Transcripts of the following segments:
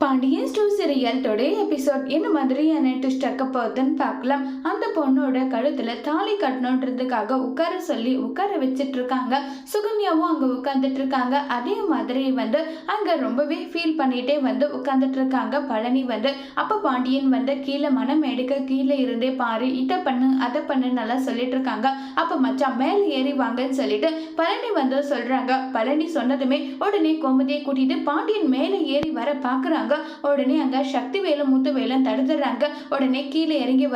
Pandian store serial today episode என்ன மாதிரியான twist ஆக்க போகுதுன்னு பார்க்கலாம். அந்த பொண்ணோட கழுத்துல தாலி கட்டணுன்றதுக்காக உட்கார சொல்லி உட்கார வச்சிட்டு இருக்காங்க. சுகன்யாவும் அங்க உட்கார்ந்துட்டு இருக்காங்க. அதே மாதிரி அங்க ரொம்பவே ஃபீல் பண்ணிட்டே உட்கார்ந்துட்டு இருக்காங்க பழனி. அப்ப பாண்டியன் கீழே மனம் எடுக்க கீழே இருந்தே பாரு, இதை பண்ணு அதை பண்ணு நல்லா சொல்லிட்டு இருக்காங்க. அப்ப மச்சான் மேல ஏறி வாங்கன்னு சொல்லிட்டு பழனி சொல்றாங்க. பழனி சொன்னதுமே உடனே கோமதியை கூட்டிட்டு பாண்டியன் மேல ஏறி வர பாக்குறாங்க. உடனே அங்க சக்திவேலும் முத்துவேலும் தடுத்துறாங்க. உடனே கீழே இறங்கி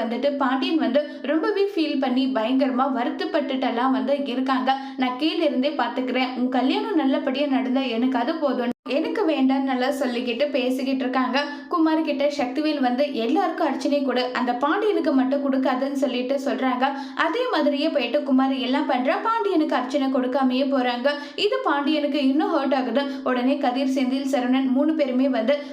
பாண்டியன் ரொம்பவே ஃபீல் பண்ணி பயங்கரமா வருத்தப்பட்டுட்டெல்லாம் இருக்காங்க. நான் கீழே இருந்தே பாத்துக்கிறேன், உன் கல்யாணம் நல்லபடியா நடந்தா எனக்கு அது போதும், எனக்கு வேண்டாம் நல்லா சொல்லிக்கிட்டு பேசிக்கிட்டு இருக்காங்க. குமார் கிட்ட சக்திவேல் எல்லாருக்கும் அர்ச்சனை கொடு, அந்த பாண்டியனுக்கு மட்டும் கொடுக்காதுன்னு சொல்லிட்டு சொல்றாங்க. அதே மாதிரியே போயிட்டு குமார் எல்லாம் பண்ற, பாண்டியனுக்கு அர்ச்சனை கொடுக்காமையே போறாங்க. இது பாண்டியனுக்கு இன்னும் ஹர்ட் ஆகுது. உடனே கதிர், செந்தில், சரவணன் 3 பேருமே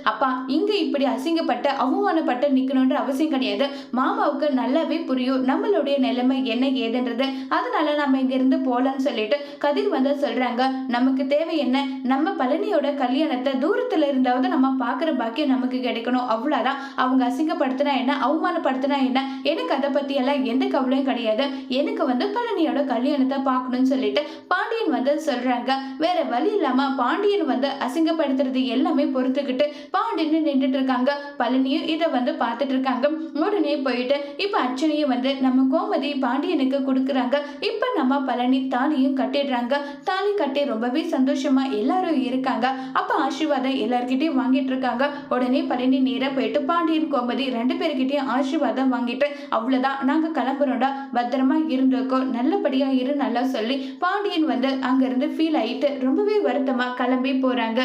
அப்பா இங்க இப்படி அசிங்கப்பட்ட அவமானப்பட்டு நிக்கணும்ன்ற அவசியம் கிடையாது, மாமாவுக்கு நல்லாவே புரியும் நம்மளுடைய நிலைமை என்ன ஏதுன்றது, அதனால நம்ம இங்க இருந்து போலான்னு சொல்லிட்டு கதிர் சொல்றாங்க. நமக்கு தேவை என்ன, நம்ம பழனியோட கல்யாணத்தை தூரத்துல இருந்தாவது நம்ம பாக்குற பாக்கியம் நமக்கு கிடைக்கணும், அவ்வளவுதான். அவங்க அசிங்கப்படுத்தினா என்ன, அவமானப்படுத்தினா என்ன, எனக்கு அதை பத்தி எல்லாம் எந்த கவலையும் கிடையாது, எனக்கு பழனியோட கல்யாணத்தை பார்க்கணும்னு சொல்லிட்டு பாண்டியன் சொல்றாங்க. வேற வழி இல்லாம பாண்டியன் அசிங்கப்படுத்துறது எல்லாமே பொறுத்துக்கிட்டு பாண்டியன் நின்றுட்டு இருக்காங்க. பழனியும் இதை பார்த்துட்டு இருக்காங்க. உடனே போயிட்டு இப்ப அர்ச்சனையும் நம்ம கோமதி பாண்டியனுக்கு கொடுக்குறாங்க. இப்ப நம்ம பழனி தாலியும் கட்டிடுறாங்க. தாலி கட்டி ரொம்பவே சந்தோஷமா எல்லாரும் இருக்காங்க. அப்ப ஆசீர்வாதம் எல்லார்கிட்டயும் வாங்கிட்டு இருக்காங்க. உடனே பழனி நேரா போயிட்டு பாண்டியன் கோமதி 2 பேர்கிட்டயும் ஆசீர்வாதம் வாங்கிட்டு அவ்வளவுதான் நாங்க கிளம்புறோம்டா, பத்திரமா இருந்திருக்கோம், நல்லபடியா இரு நல்லா சொல்லி பாண்டியன் அங்க இருந்து ஃபீல் ஆயிட்டு ரொம்பவே வருத்தமா கிளம்பி போறாங்க.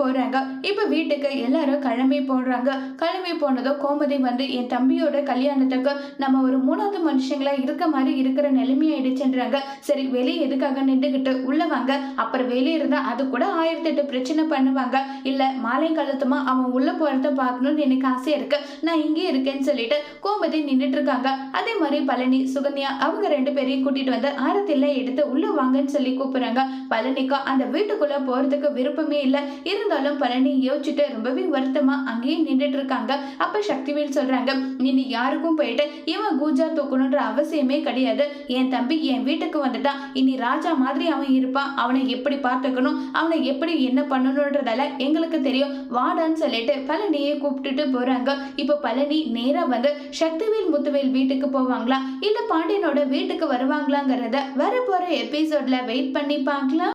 போறாங்க. இப்ப வீட்டுக்கு எல்லாரும் கிளம்பி போடுறாங்க. கிளம்பி போனதோ கோமதி என் தம்பியோட கல்யாணத்துக்கு நம்ம ஒரு 3வது மனுஷங்களா இருக்க மாதிரி இருக்கிற நிலைமையாயிடுச்சுன்றாங்க. சரி வெளியே எதுக்காக நின்றுகிட்டு உள்ள வாங்க, அப்புறம் வெளியே இருந்தா அது கூட 1008 பிரச்சனை பண்ணுவாங்க. இல்ல மாலை காலத்துமா அவன் உள்ள போறத பார்க்கணும்னு எனக்கு ஆசையா இருக்கு, நான் இங்கே இருக்கேன்னு சொல்லிட்டு கோமதி நின்றுட்டு இருக்காங்க. அதே மாதிரி பழனி, சுகன்யா அவங்க 2 பேரையும் கூட்டிட்டு ஆரத்தில எடுத்து உள்ள வாங்கன்னு சொல்லி கூப்பிடுறாங்க. பழனிக்கு அந்த வீட்டுக்குள்ள போறதுக்கு விருப்பமே இல்லை. இருந்தாலும் பழனி யோசிச்சுட்டு ரொம்பவே வருத்தமா அங்கேயே நின்றுட்டு இருக்காங்க. அப்ப சக்திவேல் சொல்றாங்க, இனி யாருக்கும் போயிட்டு இவன் கூஜா தூக்கணும்ன்ற அவசியமே கிடையாது, என் தம்பி என் வீட்டுக்கு வந்துட்டான், இனி ராஜா மாதிரி அவன் இருப்பான், அவனை எப்படி பார்த்துக்கணும், அவனை எப்படி என்ன பண்ணணும்ன்றதால எங்களுக்கு தெரியும், வாடான்னு சொல்லிட்டு பழனியை கூப்பிட்டுட்டு போறாங்க. இப்ப பழனி நேரா சக்திவேல் முத்துவேல் வீட்டுக்கு போவாங்களா இல்ல பாண்டியனோட வீட்டுக்கு வருவாங்களாங்கிறத வரப்போற எபிசோட்ல வெயிட் பண்ணி பார்க்கலாம்.